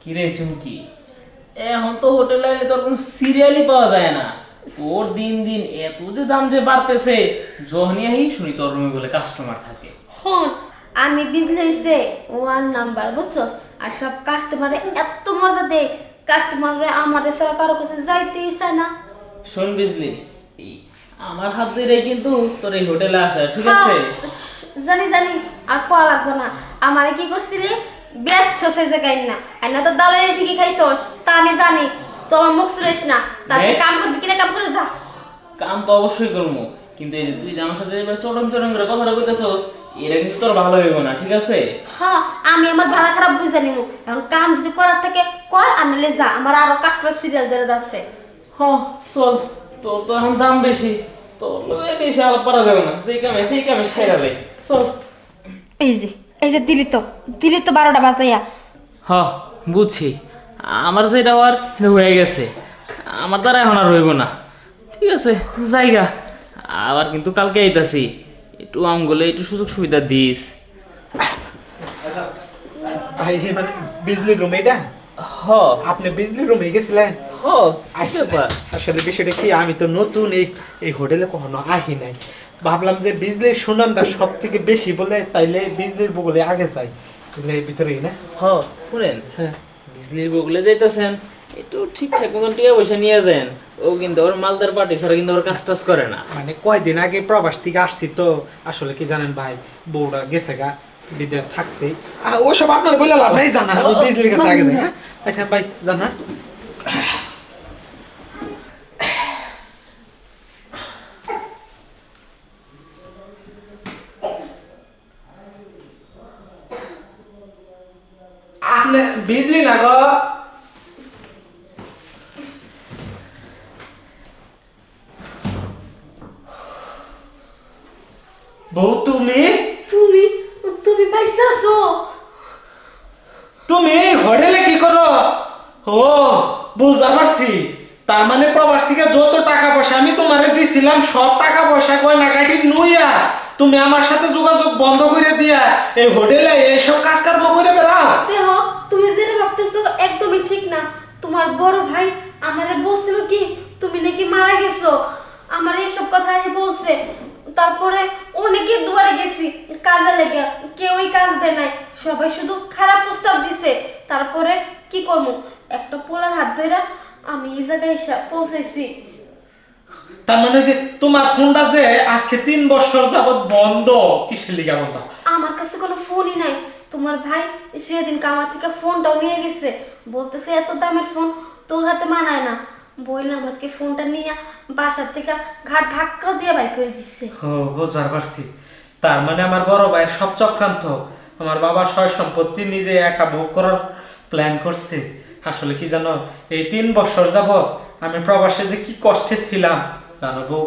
কিরে চুমকি, এখন তো হোটেলে এলে তোর কোনো সিরিয়ালই পাওয়া যায় না। তোর দিন দিন এত যে দাম যে বাড়তেছে, যখনই শুনি তোর রুমে বলে কাস্টমার থাকে। হন আমি বিজনেসে ওয়ান নাম্বার বুঝছো। আর সব কাস্টমারে এত মজা দেয়, কাস্টমাররা আমাদের ছাড়া কারো কাছে যাইতেই চায় না। শোন বিজলি, এই আমার হাত ধরে কিন্তু তোর এই হোটেলে আসা, ঠিক আছে? জানি জানি, আর কোয়া লাগবো না। আমারে কি করছিলি, ব্যস্ত সে জায়গায় না আর না তো দালালি থেকে খাইছস, তা আমি জানি। তোর মুখ সুরেশ না, তাহলে কাম করবি কিনা, কাম করে যা। কাম তো অবশ্যই করবো, কিন্তু এই যে তুই যে আমার সাথে এবার চরম চরম করে কথাটা কইতেছস, এটা কিন্তু তোর ভালো হইব না, ঠিক আছে? হ্যাঁ আমি আমার ভালো খারাপ বুঝে নিব। এখন কাম যদি করার থাকে কর, আর নাহলে যা, আমার আরো কাস্টমার সিরিয়াল ধরে যাচ্ছে। হ্যাঁ চল, তোর তো এখন দাম বেশি, তোর লগে বেশি আলাপ করা যাবে না। সেই কামে সাইরালে চল। এই যে দিলি তো 12টা বাজাইয়া। হ্যাঁ বুঝছি, আমার যেটা আর হয়ে গেছে, আমার দ্বারা এখন আর রইব না। ঠিক আছে জায়গা, আবার কিন্তু কালকে আইতাছি, একটু আমগুলো একটু সুযোগ সুবিধা দিস। ভাই মানে বিজলি রুম এটা? হ আপনি বিজলি রুমে গেছিলেন? হ আসলে বিষয়টা কি, আমি তো নতুন এই হোটেলে কখনো আহি নাই। ভাবলাম যে বিজলির সুনামটা সব থেকে বেশি বলে, তাইলে বিজলির বগলে আগে যাই। তাহলে এর ভিতরেই না? হ শুনেন, হ্যাঁ বিজলির বগলে যাইতেছেন, একটু ঠিকঠাক মতন টিয়া পয়সা নিয়ে যান। ও কিন্তু ওর মালদার পার্টি ছাড়া কিন্তু ওর কাজ টাজ করে না। মানে কয়দিন আগে প্রবাস থেকে আসছি তো, আসলে কি জানেন ভাই, বউরা গেছে গা বিদেশ থাকতে। ওসব আপনার বলে লাভ নাই, জানা আমি বিজলির কাছে আগে যাই। হ্যাঁ আচ্ছা ভাই জানা। আপনি বিজলি না গো? বউ তুমি? তুমি তুমি পাইছাছো? তুমি এই হোটেলে কি করো? ও বুঝতে পারছি, তার মানে প্রবাস থেকে যত টাকা পয়সা আমি তোমারে দিছিলাম, সব টাকা পয়সা গয়নাগাটি নুইয়া তুমি আমার সাথে যোগাযোগ বন্ধ করে দিয়া এই হোটেলে এইসব কাজ কর্ম করে বেড়াও। দেহ, তুমি যেটা ভাবতেছো একদমই ঠিক না। তোমার বড় ভাই আমারে বলছিল কি তুমি নাকি মারা গেছো, আমার এইসব কথা বলছে। তারপরে অনেকে দুয়ারে গেছি কাজে লেগে, কেউই কাজ দেয় নাই, সবাই শুধু খারাপ প্রস্তাব দিছে। তারপরে কি করবো, একটা পোলার হাত ধইরা আমি এই জায়গায় এসে পৌঁছেছি। তার মানে যে তোমার ফোনটা যে আজকে 3 বছর যাবত বন্ধ, কিসের লিগা বন্ধ? আমার কাছে কোনো ফোনই নাই। তোমার ভাই সেদিন আমার থেকে ফোনটাও নিয়ে গেছে, বলতেছে এত দামের ফোন তোর হাতে মানায় না। বললাম আমাকে ফোনটা নিয়ে বাসার থেকে ঘাট ধাক্কা দিয়ে বাইর করে দিচ্ছে। ও বুঝবার পারছি, তার মানে আমার বড় ভাইয়ের সব চক্রান্ত, আমার বাবার সয় সম্পত্তি নিজে একা ভোগ করার প্ল্যান করছে। আসলে কি জানো, এই 3 বছর যাবত আমি প্রবাসে যে কি কষ্টে ছিলাম জানো বউ,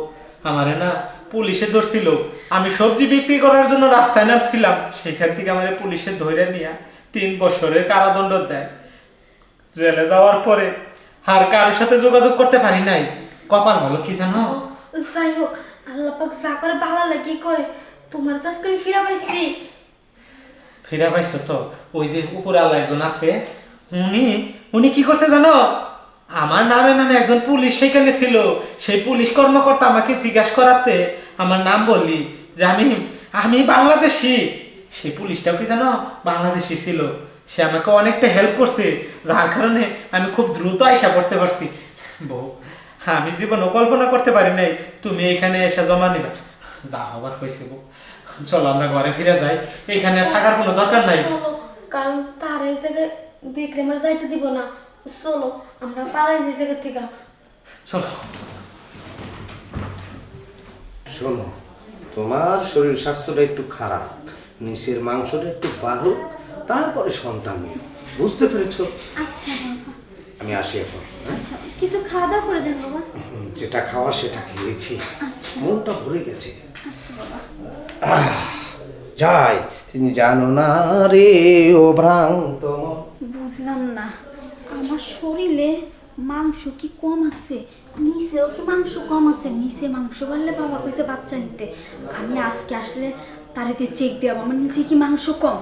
আমারে না পুলিশে ধরছিল। আমি সবজি বিক্রি করার জন্য রাস্তায় নামছিলাম, সেখান থেকে আমার পুলিশে ধরে নিয়ে 3 বছরের কারাদণ্ড দেয়। জেলে যাওয়ার পরে আর কারোর সাথে যোগাযোগ করতে পারি নাই। কপাল ভালো কি জানো, যাই হোক, আল্লাহ পাক যা করে ভালো লাগে করে। তোমার তো আজকে আমি ফিরা পাইছি। ফিরা পাইছো তো? ওই যে উপরে আল্লাহ একজন আছে, উনি উনি কি করছে জানো, আমার নামে নামে একজন পুলিশ সেখানে ছিল। সেই পুলিশ কর্মকর্তা আমাকে জিজ্ঞাসা করাতে আমার নাম বললি যে আমি আমি বাংলাদেশি। সেই পুলিশটাও কি জানো বাংলাদেশি ছিল। সে আমাকে অনেকটা হেল্প করছে, যার কারণে আমি খুব দ্রুত আয়সা করতে পারছি। বউ, আমি জীবনও কল্পনা করতে পারি নাই তুমি এখানে এসে জমা নিবা। যা হবার হয়েছে বউ, চলো আমরা ঘরে ফিরে যাই, এখানে আর থাকার কোনো দরকার নাই। চলো, কারণ তার এই জায়গায় দেখলে আমরা যাইতে দিব না। চলো আমরা পালাই যে জায়গা থেকে। চলো। শোনো, তোমার শরীর স্বাস্থ্যটা একটু খারাপ, নিচের মাংসটা একটু বাড়ুক, তারপরে সন্তান নিও, বুঝতে পেরেছো? আচ্ছা বাবা। আমি আসি এখন। আচ্ছা কিছু খাওয়া দাওয়া করে যান বাবা। যেটা খাওয়া সেটা খেয়েছি, আচ্ছা মনটা ভরে গেছে। আচ্ছা বাবা। যাই, তুমি জানো না রে ও ভ্রান্ত মন। বুঝলাম না, আমার শরীরে মাংস কি কম আছে, নিচেও কি মাংস কম আছে? নিচে মাংস বাড়লে বাবা কইছে বাচ্চা নিতে। আমি আজকে আসলে তারিতে চেক দেব আমার নিচে কি মাংস কম।